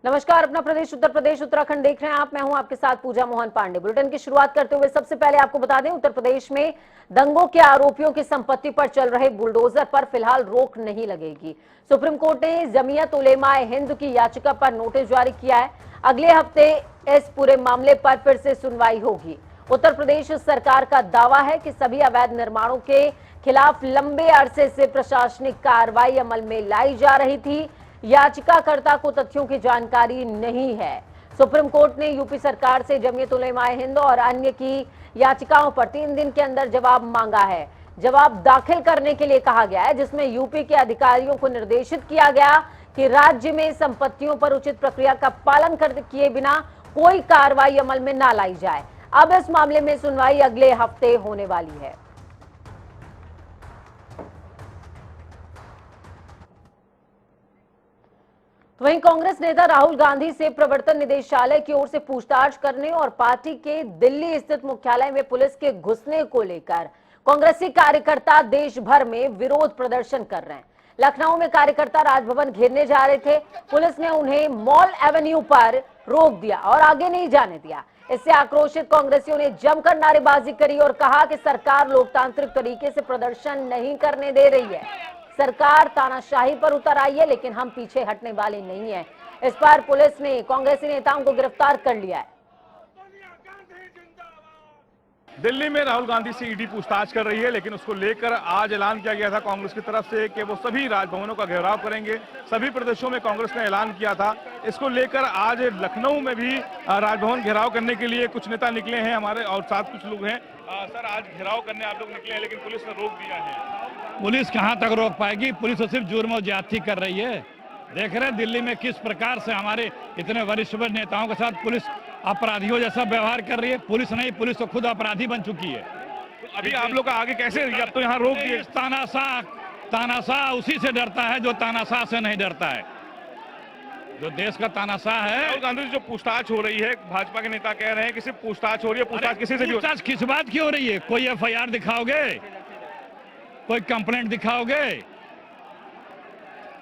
नमस्कार, अपना प्रदेश उत्तर प्रदेश उत्तराखंड देख रहे हैं आप। मैं हूं आपके साथ पूजा मोहन पांडे। बुलेटिन की शुरुआत करते हुए सबसे पहले आपको बता दें, उत्तर प्रदेश में दंगों के आरोपियों की संपत्ति पर चल रहे बुलडोजर पर फिलहाल रोक नहीं लगेगी। सुप्रीम कोर्ट ने जमीयत उलेमाए हिंद की याचिका पर नोटिस जारी किया है। अगले हफ्ते इस पूरे मामले पर फिर से सुनवाई होगी। उत्तर प्रदेश सरकार का दावा है कि सभी अवैध निर्माणों के खिलाफ लंबे अरसे से प्रशासनिक कार्रवाई अमल में लाई जा रही थी। याचिकाकर्ता को तथ्यों की जानकारी नहीं है। सुप्रीम कोर्ट ने यूपी सरकार से जमीयत उलेमाए हिंद और अन्य की याचिकाओं पर 3 दिन के अंदर जवाब मांगा है। जवाब दाखिल करने के लिए कहा गया है, जिसमें यूपी के अधिकारियों को निर्देशित किया गया कि राज्य में संपत्तियों पर उचित प्रक्रिया का पालन किए बिना कोई कार्रवाई अमल में न लाई जाए। अब इस मामले में सुनवाई अगले हफ्ते होने वाली है। वहीं कांग्रेस नेता राहुल गांधी से प्रवर्तन निदेशालय की ओर से पूछताछ करने और पार्टी के दिल्ली स्थित मुख्यालय में पुलिस के घुसने को लेकर कांग्रेसी कार्यकर्ता देश भर में विरोध प्रदर्शन कर रहे हैं। लखनऊ में कार्यकर्ता राजभवन घेरने जा रहे थे। पुलिस ने उन्हें मॉल एवेन्यू पर रोक दिया और आगे नहीं जाने दिया। इससे आक्रोशित कांग्रेसियों ने जमकर नारेबाजी करी और कहा कि सरकार लोकतांत्रिक तरीके से प्रदर्शन नहीं करने दे रही है। सरकार तानाशाही पर उतर आई है, लेकिन हम पीछे हटने वाले नहीं हैं। इस पर पुलिस ने कांग्रेसी नेताओं को गिरफ्तार कर लिया है। दिल्ली में राहुल गांधी से ईडी पूछताछ कर रही है, लेकिन उसको लेकर आज ऐलान किया गया था कांग्रेस की तरफ से कि वो सभी राजभवनों का घेराव करेंगे। सभी प्रदेशों में कांग्रेस ने ऐलान किया था। इसको लेकर आज लखनऊ में भी राजभवन घेराव करने के लिए कुछ नेता निकले हैं हमारे, और साथ कुछ लोग हैं। सर, आज घेराव करने आप लोग निकले हैं, लेकिन पुलिस ने रोक दिया है। पुलिस कहां तक रोक पाएगी? पुलिस तो सिर्फ जुर्म और ज्यादती कर रही है। देख रहे हैं दिल्ली में किस प्रकार से हमारे इतने वरिष्ठ नेताओं के साथ पुलिस अपराधियों जैसा व्यवहार कर रही है। पुलिस नहीं, पुलिस तो खुद अपराधी बन चुकी है। तो अभी आप लोग का आगे कैसे, अब तो यहाँ रोक दिए। तानाशाह उसी से डरता है जो तानाशाह से नहीं डरता है। जो देश का तानाशाह है। राहुल गांधी जो पूछताछ हो रही है, भाजपा के नेता कह रहे हैं कि सिर्फ पूछताछ हो रही है। पूछताछ किसी से भी? पूछताछ किस बात की हो रही है? कोई FIR दिखाओगे? कोई कंप्लेंट दिखाओगे?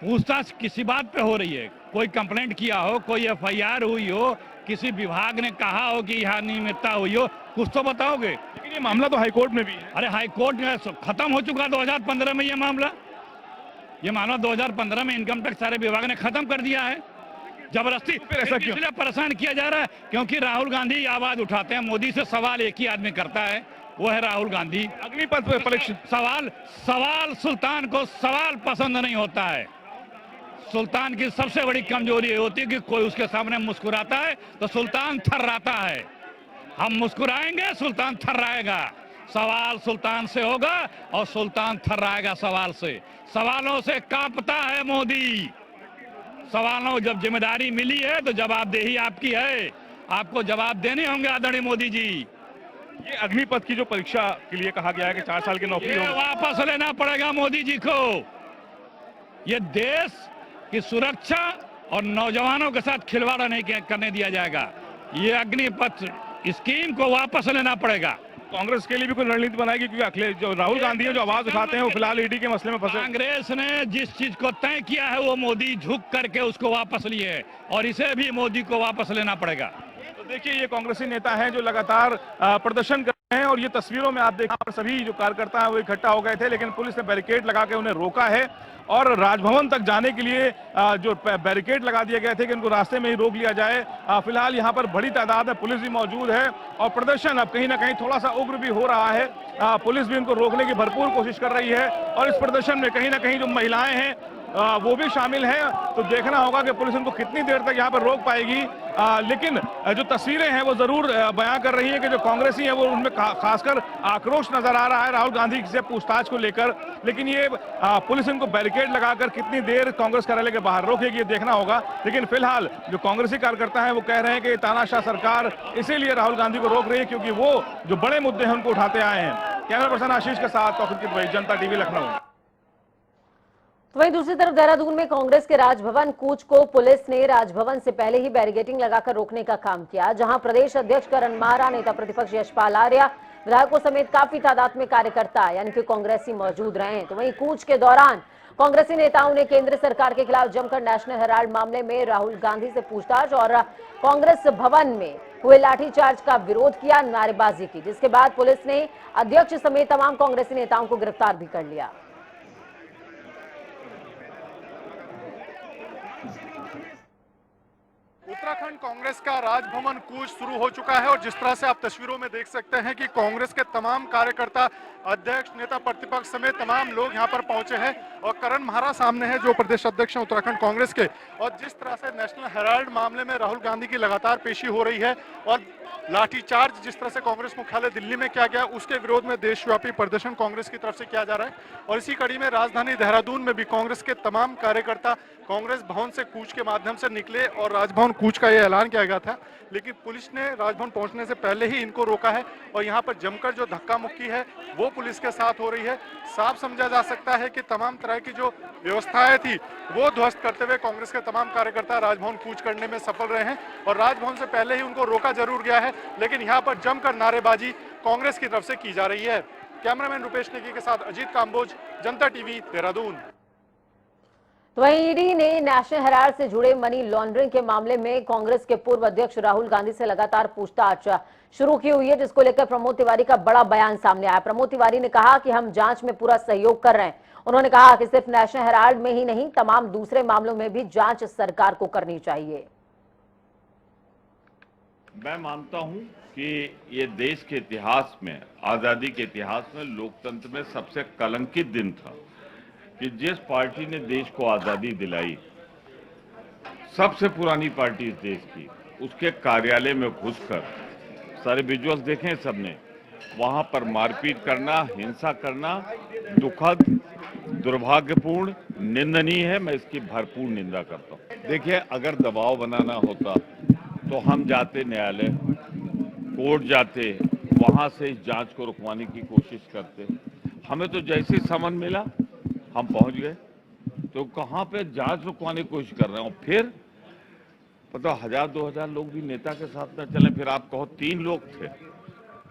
पूछताछ किसी बात पे हो रही है? कोई कंप्लेंट किया हो, कोई FIR हुई हो, किसी विभाग ने कहा हो कि यहाँ नियमितता हुई हो, कुछ तो बताओगे। लेकिन ये मामला तो हाईकोर्ट में भी है। अरे हाईकोर्ट में खत्म हो चुका 2015 में ये मामला 2015 में इनकम टैक्स सारे विभाग ने खत्म कर दिया है। जबरदस्ती फिर ऐसा क्यों? इसलिए परेशान किया जा रहा है क्योंकि राहुल गांधी आवाज उठाते हैं। मोदी से सवाल एक ही आदमी करता है, वो है राहुल गांधी। अग्निपथ परीक्षा सवाल सुल्तान को सवाल पसंद नहीं होता है। सुल्तान की सबसे बड़ी कमजोरी होती है कि कोई उसके सामने मुस्कुराता है तो सुल्तान थर्राता है। हम मुस्कुराएंगे, सुल्तान थर्राएगा। सवाल सुल्तान से होगा और सुल्तान थर्राएगा सवाल से। सवालों से कांपता है मोदी। सवालों जब जिम्मेदारी मिली है तो जवाबदेही आपकी है। आपको जवाब देने होंगे आदरणीय मोदी जी। ये अग्निपथ की जो परीक्षा के लिए कहा गया है कि 4 साल की नौकरी हो, वापस लेना पड़ेगा मोदी जी को। ये देश की सुरक्षा और नौजवानों के साथ खिलवाड़ नहीं करने दिया जाएगा। ये अग्निपथ स्कीम को वापस लेना पड़ेगा। कांग्रेस के लिए भी कोई रणनीति बनाएगी? क्योंकि अखिलेश जो राहुल गांधी है जो आवाज उठाते हैं वो फिलहाल ईडी के मसले में फंसे। कांग्रेस ने जिस चीज को तय किया है वो मोदी झुक करके उसको वापस लिए है और इसे भी मोदी को वापस लेना पड़ेगा। तो देखिए, ये कांग्रेसी नेता हैं जो लगातार प्रदर्शन कर रहे हैं, और ये तस्वीरों में आप देखिए सभी जो कार्यकर्ता हैं वो इकट्ठा हो गए थे, लेकिन पुलिस ने बैरिकेड लगा के उन्हें रोका है। और राजभवन तक जाने के लिए जो बैरिकेड लगा दिए गए थे कि उनको रास्ते में ही रोक लिया जाए। फिलहाल यहाँ पर बड़ी तादाद में पुलिस भी मौजूद है और प्रदर्शन अब कहीं ना कहीं थोड़ा सा उग्र भी हो रहा है। पुलिस भी उनको रोकने की भरपूर कोशिश कर रही है और इस प्रदर्शन में कहीं ना कहीं जो महिलाएं हैं वो भी शामिल हैं। तो देखना होगा कि पुलिस उनको कितनी देर तक यहाँ पर रोक पाएगी। लेकिन जो तस्वीरें हैं वो जरूर बयां कर रही है कि जो कांग्रेसी है वो उनमें खासकर आक्रोश नजर आ रहा है राहुल गांधी से पूछताछ को लेकर। लेकिन ये पुलिस इनको बैरिकेड लगाकर कितनी देर कांग्रेस कार्यालय के बाहर रोकेगी ये देखना होगा। लेकिन फिलहाल जो कांग्रेसी कार्यकर्ता हैं वो कह रहे हैं कि तानाशाह सरकार इसीलिए राहुल गांधी को रोक रही है क्योंकि वो जो बड़े मुद्दे हैं उनको उठाते आए हैं। कैमरा पर्सन आशीष के साथ कौशिक भाई, जनता टीवी, लखनऊ। तो वहीं दूसरी तरफ देहरादून में कांग्रेस के राजभवन कूच को पुलिस ने राजभवन से पहले ही बैरिकेडिंग लगाकर रोकने का काम किया, जहां प्रदेश अध्यक्ष करण मारा, नेता प्रतिपक्ष यशपाल आर्या, विधायकों समेत काफी तादाद में कार्यकर्ता यानी कि कांग्रेसी मौजूद रहे हैं। तो वहीं कूच के दौरान कांग्रेसी नेताओं ने केंद्र सरकार के खिलाफ जमकर नेशनल हेराल्ड मामले में राहुल गांधी से पूछताछ और कांग्रेस भवन में हुए लाठीचार्ज का विरोध किया, नारेबाजी की, जिसके बाद पुलिस ने अध्यक्ष समेत तमाम कांग्रेसी नेताओं को गिरफ्तार भी कर लिया। उत्तराखंड कांग्रेस का राजभवन कूच शुरू हो चुका है और जिस तरह से आप तस्वीरों में देख सकते हैं कि कांग्रेस के तमाम कार्यकर्ता, अध्यक्ष, नेता प्रतिपक्ष समेत तमाम लोग यहां पर पहुंचे हैं और करण महारा सामने है जो प्रदेश अध्यक्ष हैं उत्तराखंड कांग्रेस के। और जिस तरह से नेशनल हेराल्ड मामले में राहुल गांधी की लगातार पेशी हो रही है और लाठीचार्ज जिस तरह से कांग्रेस मुख्यालय दिल्ली में किया गया, उसके विरोध में देशव्यापी प्रदर्शन कांग्रेस की तरफ से किया जा रहा है। और इसी कड़ी में राजधानी देहरादून में भी कांग्रेस के तमाम कार्यकर्ता कांग्रेस भवन से कूच के माध्यम से निकले और राजभवन कूच का यह ऐलान किया गया था, लेकिन पुलिस ने राजभवन पहुंचने से पहले ही इनको रोका है और यहां पर जमकर जो धक्का मुक्की है वो पुलिस के साथ हो रही है। साफ समझा जा सकता है कि तमाम तरह की जो व्यवस्थाएं थी वो ध्वस्त करते हुए कांग्रेस के तमाम कार्यकर्ता राजभवन कूच करने में सफल रहे हैं और राजभवन से पहले ही उनको रोका जरूर गया है, लेकिन यहाँ पर जमकर नारेबाजी कांग्रेस की तरफ से की जा रही है। कैमरामैन रुपेश नेगी के साथ अजीत काम्बोज, जनता टीवी, देहरादून। तो वहीं ईडी ने नेशनल हेराल्ड से जुड़े मनी लॉन्ड्रिंग के मामले में कांग्रेस के पूर्व अध्यक्ष राहुल गांधी से लगातार पूछताछ शुरू की हुई है, जिसको लेकर प्रमोद तिवारी का बड़ा बयान सामने आया। प्रमोद तिवारी ने कहा कि हम जांच में पूरा सहयोग कर रहे हैं। उन्होंने कहा कि सिर्फ नेशनल हेराल्ड में ही नहीं, तमाम दूसरे मामलों में भी जांच सरकार को करनी चाहिए। मैं मानता हूं कि ये देश के इतिहास में, आजादी के इतिहास में, लोकतंत्र में सबसे कलंकित दिन था कि जिस पार्टी ने देश को आजादी दिलाई, सबसे पुरानी पार्टी इस देश की, उसके कार्यालय में घुसकर, सारे विजुअल्स देखें सबने, वहां पर मारपीट करना, हिंसा करना दुखद, दुर्भाग्यपूर्ण, निंदनीय है। मैं इसकी भरपूर निंदा करता हूं। देखिए, अगर दबाव बनाना होता तो हम जाते न्यायालय, कोर्ट जाते, वहां से इस जांच को रुकवाने की कोशिश करते। हमें तो जैसे समन मिला हम पहुंच गए, तो कहां पे जांच रुकवाने की कोशिश कर रहे हो। फिर पता 1000-2000 लोग भी नेता के साथ न चले, फिर आप कहो 3 लोग थे,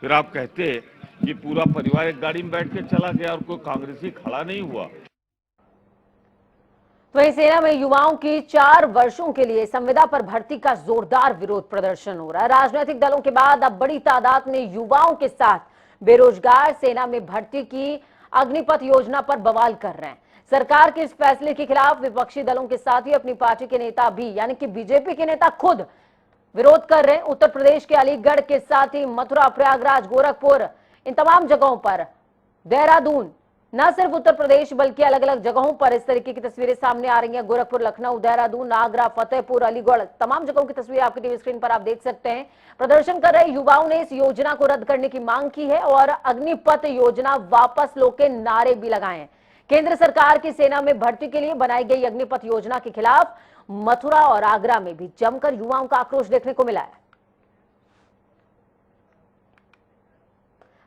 फिर आप कहते कि पूरा परिवार एक गाड़ी में बैठ के चला गया और कोई कांग्रेसी खड़ा नहीं हुआ। वहीं सेना में युवाओं की 4 वर्षों के लिए संविदा पर भर्ती का जोरदार विरोध प्रदर्शन हो रहा है। राजनीतिक दलों के बाद अब बड़ी तादाद में युवाओं के साथ बेरोजगार सेना में भर्ती की अग्निपथ योजना पर बवाल कर रहे हैं। सरकार के इस फैसले के खिलाफ विपक्षी दलों के साथ ही अपनी पार्टी के नेता भी, यानी कि बीजेपी के नेता खुद विरोध कर रहे हैं। उत्तर प्रदेश के अलीगढ़ के साथ ही मथुरा, प्रयागराज, गोरखपुर, इन तमाम जगहों पर, देहरादून, न सिर्फ उत्तर प्रदेश बल्कि अलग अलग जगहों पर इस तरीके की तस्वीरें सामने आ रही हैं। गोरखपुर, लखनऊ, देहरादून, आगरा, फतेहपुर, अलीगढ़, तमाम जगहों की तस्वीरें आपकी टीवी स्क्रीन पर आप देख सकते हैं। प्रदर्शन कर रहे युवाओं ने इस योजना को रद्द करने की मांग की है और अग्निपथ योजना वापस लो के नारे भी लगाए हैं। केंद्र सरकार की सेना में भर्ती के लिए बनाई गई अग्निपथ योजना के खिलाफ मथुरा और आगरा में भी जमकर युवाओं का आक्रोश देखने को मिला है।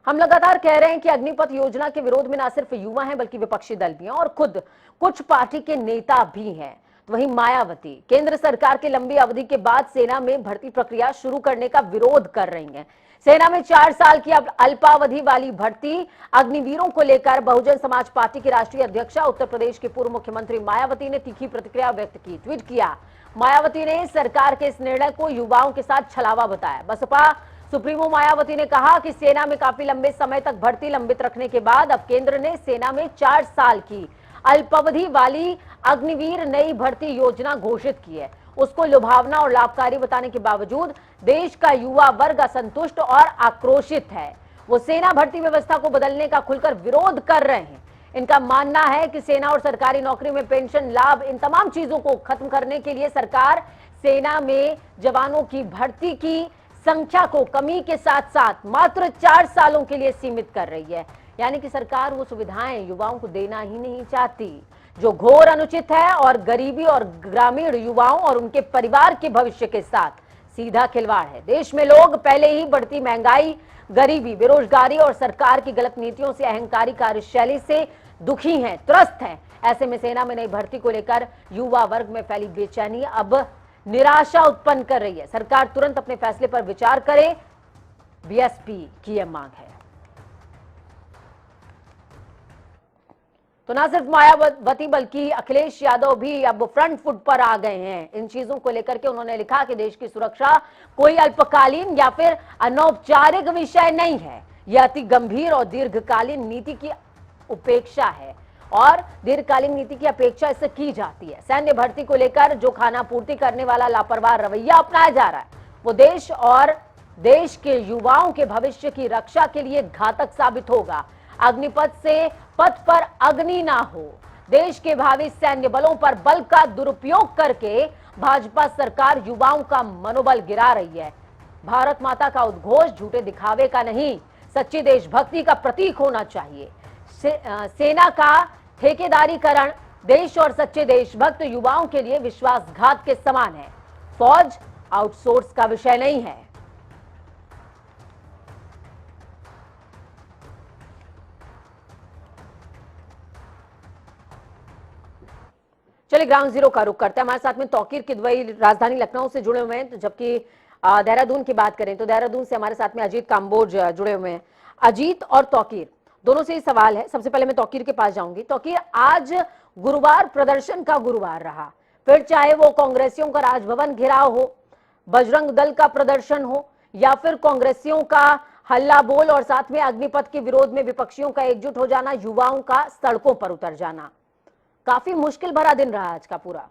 हम लगातार कह रहे हैं कि अग्निपथ योजना के विरोध में न सिर्फ युवा हैं बल्कि विपक्षी दल भी हैं और खुद कुछ पार्टी के नेता भी हैं। तो वहीं मायावती केंद्र सरकार के लंबी अवधि के बाद सेना में भर्ती प्रक्रिया शुरू करने का विरोध कर रही हैं। सेना में 4 साल की अल्पावधि वाली भर्ती अग्निवीरों को लेकर बहुजन समाज पार्टी की राष्ट्रीय अध्यक्षा, उत्तर प्रदेश के पूर्व मुख्यमंत्री मायावती ने तीखी प्रतिक्रिया व्यक्त की। ट्वीट किया, मायावती ने सरकार के इस निर्णय को युवाओं के साथ छलावा बताया। बसपा सुप्रीमो मायावती ने कहा कि सेना में काफी लंबे समय तक भर्ती लंबित रखने के बाद अब केंद्र ने सेना में 4 साल की अल्पावधि वाली अग्निवीर नई भर्ती योजना घोषित की है। उसको लुभावना और लाभकारी बताने के बावजूद देश का युवा वर्ग असंतुष्ट और आक्रोशित है। वो सेना भर्ती व्यवस्था को बदलने का खुलकर विरोध कर रहे हैं। इनका मानना है कि सेना और सरकारी नौकरी में पेंशन, लाभ, इन तमाम चीजों को खत्म करने के लिए सरकार सेना में जवानों की भर्ती की संख्या को कमी के साथ साथ मात्र 4 सालों के लिए सीमित कर रही है। यानी कि सरकार वो सुविधाएं युवाओं को देना ही नहीं चाहती, जो घोर अनुचित है और गरीबी और ग्रामीण युवाओं और उनके परिवार के भविष्य के साथ सीधा खिलवाड़ है। देश में लोग पहले ही बढ़ती महंगाई, गरीबी, बेरोजगारी और सरकार की गलत नीतियों से, अहंकारी कार्यशैली से दुखी हैं, त्रस्त हैं। ऐसे में सेना में नई भर्ती को लेकर युवा वर्ग में फैली बेचैनी अब निराशा उत्पन्न कर रही है। सरकार तुरंत अपने फैसले पर विचार करे, बीएसपी की यह मांग है। तो ना सिर्फ मायावती बल्कि अखिलेश यादव भी अब फ्रंट फुट पर आ गए हैं इन चीजों को लेकर के। उन्होंने लिखा कि देश की सुरक्षा कोई अल्पकालीन या फिर अनौपचारिक विषय नहीं है, यह अति गंभीर और दीर्घकालीन नीति की उपेक्षा है और दीर्घकालीन नीति की अपेक्षा इससे की जाती है। सैन्य भर्ती को लेकर जो खाना पूर्ति करने वाला लापरवाह रवैया अपनाया जा रहा है वो देश और देश के युवाओं के भविष्य की रक्षा के लिए घातक साबित होगा। अग्निपथ से पथ पर अग्नि ना हो। देश के भावी सैन्य बलों पर बल का दुरुपयोग करके भाजपा सरकार युवाओं का मनोबल गिरा रही है। भारत माता का उद्घोष झूठे दिखावे का नहीं, सच्ची देशभक्ति का प्रतीक होना चाहिए। सेना का ठेकेदारीकरण देश और सच्चे देशभक्त युवाओं के लिए विश्वासघात के समान है। फौज आउटसोर्स का विषय नहीं है। चलिए ग्राउंड जीरो का रुख करते हैं। हमारे साथ में तौकीर किदवई राजधानी लखनऊ से जुड़े हुए हैं, तो जबकि देहरादून की बात करें तो देहरादून से हमारे साथ में अजीत काम्बोज जुड़े हुए हैं। अजीत और तौकीर दोनों से ही सवाल है। सबसे पहले मैं तौकीर के पास जाऊंगी। तौकीर, आज गुरुवार प्रदर्शन का गुरुवार रहा, फिर चाहे वो कांग्रेसियों का राजभवन घेराव हो, बजरंग दल का प्रदर्शन हो या फिर कांग्रेसियों का हल्ला बोल और साथ में अग्निपथ के विरोध में विपक्षियों का एकजुट हो जाना, युवाओं का सड़कों पर उतर जाना, काफी मुश्किल भरा दिन रहा आज का पूरा।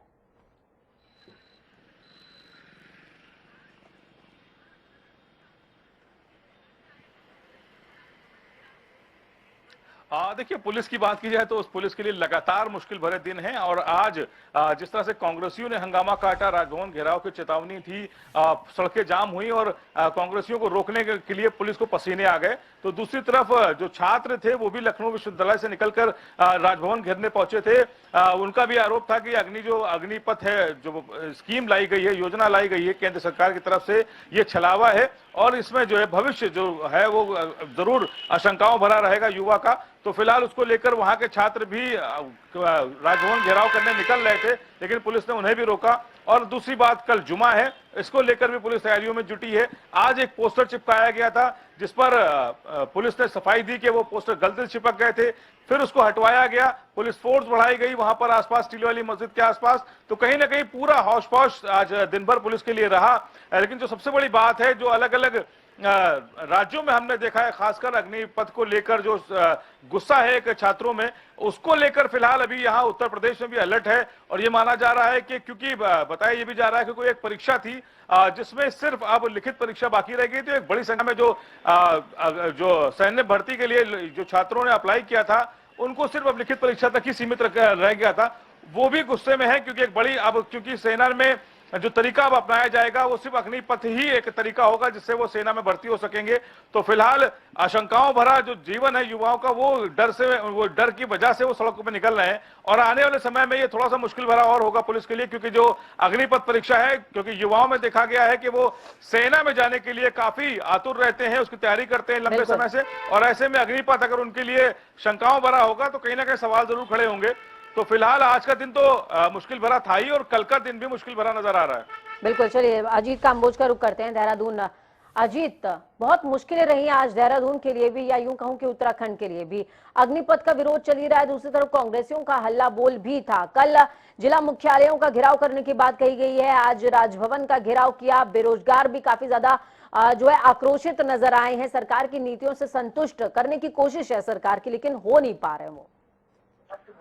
देखिए, पुलिस की बात की जाए तो उस पुलिस के लिए लगातार मुश्किल भरे दिन हैं और आज जिस तरह से कांग्रेसियों ने हंगामा काटा, राजभवन घेराव की चेतावनी थी, सड़कें जाम हुई और कांग्रेसियों को रोकने के लिए पुलिस को पसीने आ गए, तो दूसरी तरफ जो छात्र थे वो भी लखनऊ विश्वविद्यालय से निकलकर राजभवन घेरने पहुंचे थे। उनका भी आरोप था कि अग्निपथ है, जो स्कीम लाई गई है, योजना लाई गई है केंद्र सरकार की तरफ से, ये छलावा है और इसमें जो है भविष्य जो है वो जरूर आशंकाओं भरा रहेगा युवा का। तो फिलहाल उसको लेकर वहां के छात्र भी राजभवन घेराव करने निकल रहे थे, लेकिन पुलिस ने उन्हें भी रोका। और दूसरी बात, कल जुमा है, इसको लेकर भी पुलिस तैयारियों में जुटी है। आज एक पोस्टर चिपकाया गया था जिस पर पुलिस ने सफाई दी कि वो पोस्टर गलती से चिपक गए थे, फिर उसको हटवाया गया, पुलिस फोर्स बढ़ाई गई वहां पर आसपास, टीले वाली मस्जिद के आसपास। तो कहीं ना कहीं पूरा हौश पौश आज दिन भर पुलिस के लिए रहा। लेकिन जो सबसे बड़ी बात है, जो अलग अलग राज्यों में हमने देखा है, खासकर अग्निपथ को लेकर जो गुस्सा है एक छात्रों में, उसको लेकर फिलहाल अभी यहाँ उत्तर प्रदेश में भी अलर्ट है। और ये माना जा रहा है कि क्योंकि बताया ये भी जा रहा है कि कोई एक परीक्षा थी जिसमें सिर्फ अब लिखित परीक्षा बाकी रह गई, तो एक बड़ी संख्या में जो सैन्य भर्ती के लिए जो छात्रों ने अप्लाई किया था उनको सिर्फ अब लिखित परीक्षा तक ही सीमित रह गया था। वो भी गुस्से में है क्योंकि एक बड़ी, अब क्योंकि सेना में जो तरीका अब अपनाया जाएगा वो सिर्फ अग्निपथ ही एक तरीका होगा जिससे वो सेना में भर्ती हो सकेंगे। तो फिलहाल आशंकाओं भरा जो जीवन है युवाओं का, वो डर की वजह से वो सड़कों पर निकल रहे हैं। और आने वाले समय में ये थोड़ा सा मुश्किल भरा और होगा पुलिस के लिए, क्योंकि जो अग्निपथ परीक्षा है, क्योंकि युवाओं में देखा गया है कि वो सेना में जाने के लिए काफी आतुर रहते हैं, उसकी तैयारी करते हैं लंबे समय से, और ऐसे में अग्निपथ अगर उनके लिए शंकाओं भरा होगा तो कहीं ना कहीं सवाल जरूर खड़े होंगे। तो फिलहाल आज का दिन तो मुश्किल भरा था ही और कल का दिन भी मुश्किल भरा नजर आ रहा है। बिल्कुल, चलिए अजीत काम्बोज का रुख करते हैं देहरादून। अजीत, बहुत मुश्किलें रही आज देहरादून के लिए भी, या यूं कहूं कि उत्तराखंड के लिए भी। अग्निपथ का विरोध चल ही रहा है, दूसरी तरफ कांग्रेसियों का हल्ला बोल भी था। कल जिला मुख्यालयों का घेराव करने की बात कही गई है, आज राजभवन का घेराव किया। बेरोजगार भी काफी ज्यादा जो है आक्रोशित नजर आए हैं। सरकार की नीतियों से संतुष्ट करने की कोशिश है सरकार की, लेकिन हो नहीं पा रहे वो।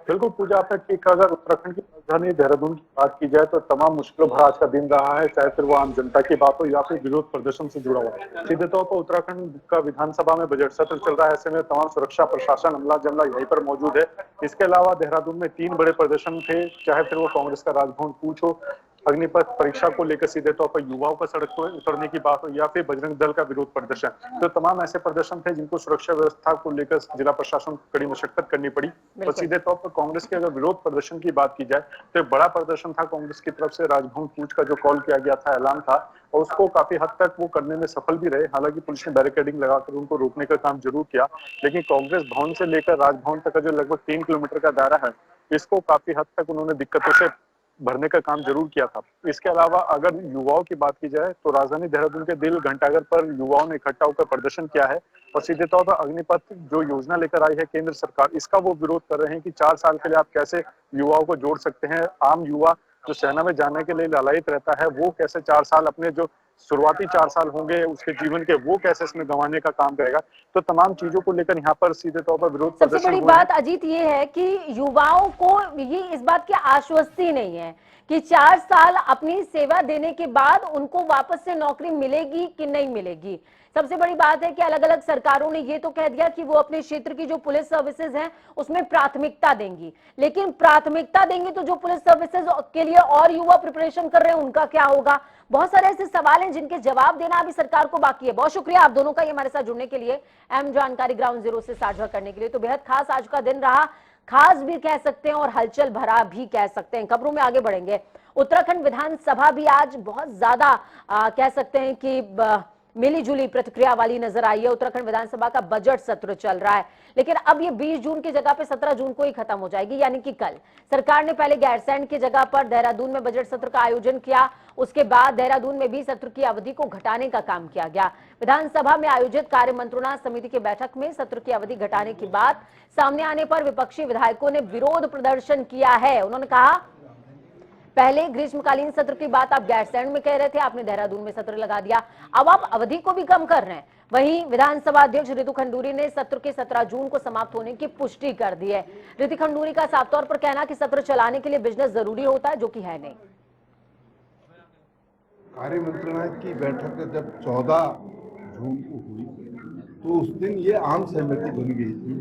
बिल्कुल पूजा, आपने ठीक कहा। अगर उत्तराखंड की राजधानी देहरादून की बात की जाए तो तमाम मुश्किलों भरा आज का दिन रहा है, चाहे फिर वो आम जनता की बात हो या फिर विरोध प्रदर्शन से जुड़ा हुआ। सीधे तौर पर उत्तराखंड का विधानसभा में बजट सत्र चल रहा है, ऐसे में तमाम सुरक्षा प्रशासन अमला जमला यहीं पर मौजूद है। इसके अलावा देहरादून में 3 बड़े प्रदर्शन थे, चाहे फिर वो कांग्रेस का राजभवन कूच हो, अग्निपथ परीक्षा को लेकर सीधे तौर पर युवाओं का सड़क पर उतरने की बात हो, या फिर बजरंग दल का विरोध प्रदर्शन। तो तमाम ऐसे प्रदर्शन थे जिनको सुरक्षा व्यवस्था को लेकर जिला प्रशासन को कड़ी मशक्कत करनी पड़ी। और सीधे तौर पर कांग्रेस के अगर विरोध प्रदर्शन की बात की जाए तो एक बड़ा प्रदर्शन था कांग्रेस की तरफ से, राजभवन कूच का जो कॉल किया गया था, ऐलान था, और उसको काफी हद तक वो करने में सफल भी रहे। हालांकि पुलिस ने बैरिकेडिंग लगाकर उनको रोकने का काम जरूर किया, लेकिन कांग्रेस भवन से लेकर राजभवन तक का जो लगभग 3 किलोमीटर का दायरा है, इसको काफी हद तक उन्होंने दिक्कतों से भरने का काम जरूर किया था। इसके अलावा अगर युवाओं की बात की जाए तो राजधानी देहरादून के दिल घंटाघर पर युवाओं ने इकट्ठा होकर प्रदर्शन किया है और सीधे तौर पर अग्निपथ जो योजना लेकर आई है केंद्र सरकार, इसका वो विरोध कर रहे हैं कि 4 साल के लिए आप कैसे युवाओं को जोड़ सकते हैं। आम युवा जो सेना में जाने के लिए लालायित रहता है वो कैसे 4 साल अपने जो शुरुआती 4 साल होंगे उसके जीवन के वो कैसे इसमें गंवाने का काम करेगा। तो तमाम चीजों को लेकर यहाँ पर सीधे तौर पर विरोध सबसे प्रदर्शन बड़ी हुए हैं। बात अजीत ये है कि युवाओं को ये इस बात की आश्वस्ति नहीं है कि 4 साल अपनी सेवा देने के बाद उनको वापस से नौकरी मिलेगी कि नहीं मिलेगी। सबसे बड़ी बात है कि अलग अलग सरकारों ने ये तो कह दिया कि वो अपने क्षेत्र की जो पुलिस सर्विसेज हैं उसमें प्राथमिकता देंगी, लेकिन प्राथमिकता देंगी तो जो पुलिस सर्विसेज के लिए और युवा प्रिपरेशन कर रहे हैं उनका क्या होगा। बहुत सारे ऐसे सवाल हैं जिनके जवाब देना अभी सरकार को बाकी है। बहुत शुक्रिया आप दोनों का ये हमारे साथ जुड़ने के लिए, अहम जानकारी ग्राउंड जीरो से साझा करने के लिए। तो बेहद खास आज का दिन रहा, खास भी कह सकते हैं और हलचल भरा भी कह सकते हैं। खबरों में आगे बढ़ेंगे। उत्तराखंड विधानसभा भी आज बहुत ज्यादा कह सकते हैं कि मिली जुली प्रतिक्रिया वाली नजर आई है। उत्तराखंड विधानसभा का बजट सत्र चल रहा है, लेकिन अब ये 20 जून की जगह पे 17 जून को ही खत्म हो जाएगी, यानी कि कल। सरकार ने पहले गैरसैंण की जगह पर देहरादून में बजट सत्र का आयोजन किया, उसके बाद देहरादून में भी सत्र की अवधि को घटाने का काम किया गया। विधानसभा में आयोजित कार्य मंत्रणा समिति की बैठक में सत्र की अवधि घटाने की बात सामने आने पर विपक्षी विधायकों ने विरोध प्रदर्शन किया है। उन्होंने कहा, पहले ग्रीष्मकालीन सत्र की बात आप गैरसैंण में कह रहे थे, आपने देहरादून में सत्र लगा दिया, अब आप अवधि को भी कम कर रहे हैं। वहीं विधानसभा अध्यक्ष रितु खंडूरी ने सत्र के 17 जून को समाप्त होने की पुष्टि कर दी है। रितु खंडूरी का साफ तौर पर कहना कि सत्र चलाने के लिए बिजनेस जरूरी होता है, जो कि है नहीं। कार्य मंत्रणा की बैठक जब 14 जून को हुई तो उस दिन ये आम सहमति बन गई थी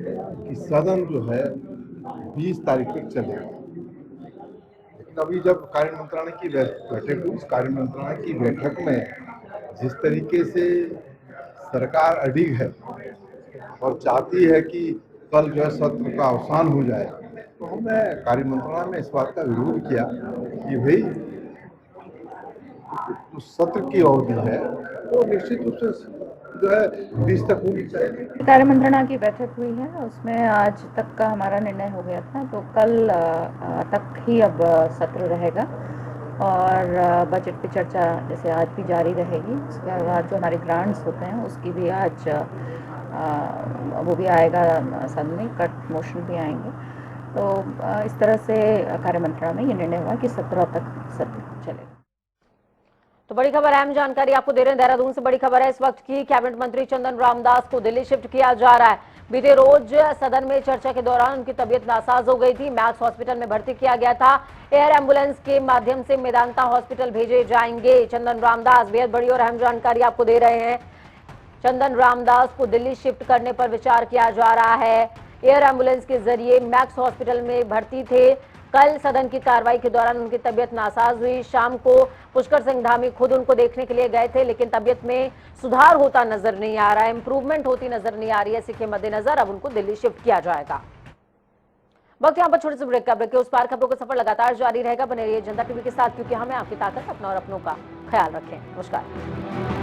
कि सदन जो है 20 तारीख तक चलेगा। लेकिन अभी जब कार्य मंत्रणा की बैठक हुई, उस कार्य मंत्रणा की बैठक में जिस तरीके से सरकार अडिग है और चाहती है कि कल जो है सत्र का अवसान हो जाए, तो हमने कार्य मंत्रणा में इस बात का विरोध किया कि भाई जो सत्र की अवधि है वो निश्चित रूप से जो है 20 तक होनी चाहिए। कार्य मंत्रणा की बैठक हुई है, उसमें आज तक का हमारा निर्णय हो गया था, तो कल तक ही अब सत्र रहेगा और बजट पे चर्चा जैसे आज भी जारी रहेगी। उसके बाद जो हमारे ग्रांट्स होते हैं उसकी भी आज वो भी आएगा सदन में, कट मोशन भी आएंगे। तो इस तरह से कार्य मंत्रणा में ये निर्णय हुआ कि 17 तक सत्र चलेगा। तो बड़ी खबर, अहम जानकारी आपको दे रहे हैं देहरादून से। बड़ी खबर है इस वक्त की, कैबिनेट मंत्री चंदन रामदास को दिल्ली शिफ्ट किया जा रहा है। बीते रोज सदन में चर्चा के दौरान उनकी तबीयत नासाज हो गई थी, मैक्स हॉस्पिटल में भर्ती किया गया था। एयर एम्बुलेंस के माध्यम से मेदांता हॉस्पिटल भेजे जाएंगे चंदन रामदास। बेहद बड़ी और अहम जानकारी आपको दे रहे हैं। चंदन रामदास को दिल्ली शिफ्ट करने पर विचार किया जा रहा है। एयर एम्बुलेंस के जरिए मैक्स हॉस्पिटल में भर्ती थे। कल सदन की कार्रवाई के दौरान उनकी तबीयत नासाज हुई। शाम को पुष्कर सिंह धामी खुद उनको देखने के लिए गए थे, लेकिन तबीयत में सुधार होता नजर नहीं आ रहा है, इंप्रूवमेंट होती नजर नहीं आ रही है। इसी के मद्देनजर अब उनको दिल्ली शिफ्ट किया जाएगा। वक्त यहाँ पर छोटे से ब्रेक का, ब्रेक के उस पार खबरों का सफर लगातार जारी रहेगा। बने रहिए जनता टीवी के साथ, क्योंकि हमें आपकी ताकत, अपना और अपनों का ख्याल रखें। नमस्कार।